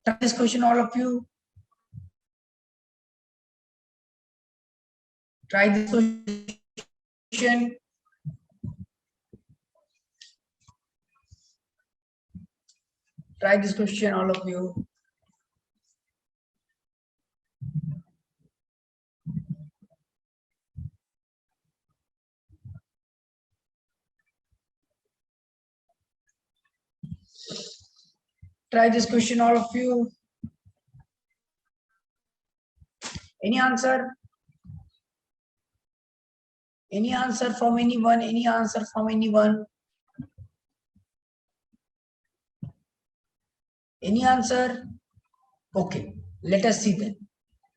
Try this question, all of you. Try this question. Try this question, all of you. Try this question, all of you. Any answer? Any answer from anyone? Any answer from anyone? Any answer? Okay, let us see then.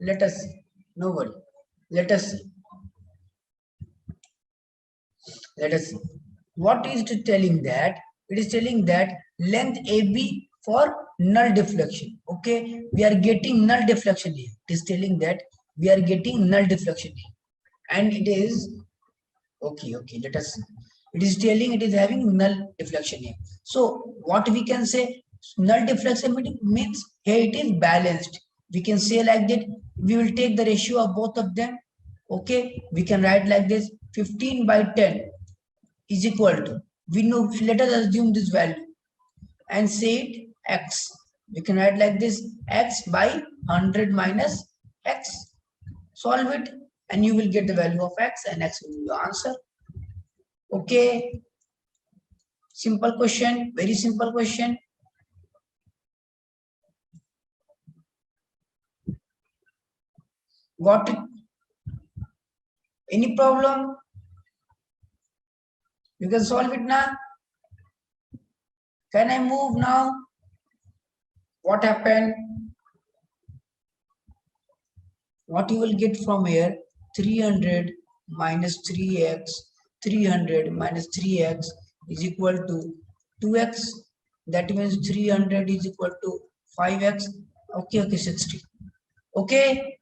Let us see. No worry. Let us see. Let us see. What is it telling that? It is telling that length AB for null deflection. Okay, we are getting null deflection here. It is telling that we are getting null deflection here. And it is okay. Let us see. It is telling it is having null deflection here. So what we can say, null deflection means here it is balanced. We can say like that. We will take the ratio of both of them. Okay, we can write like this: 15/10 is equal to, we know, let us assume this value and say it x. We can write like this: x by 100 minus x. Solve it and you will get the value of x, and x will be your answer. Okay, simple question, very simple question. Got it? Any problem? You can solve it now. Can I move now? What happened? What you will get from here: 300 minus 3x, 300 minus 3x is equal to 2x. That means 300 is equal to 5x. Okay, 60. Okay,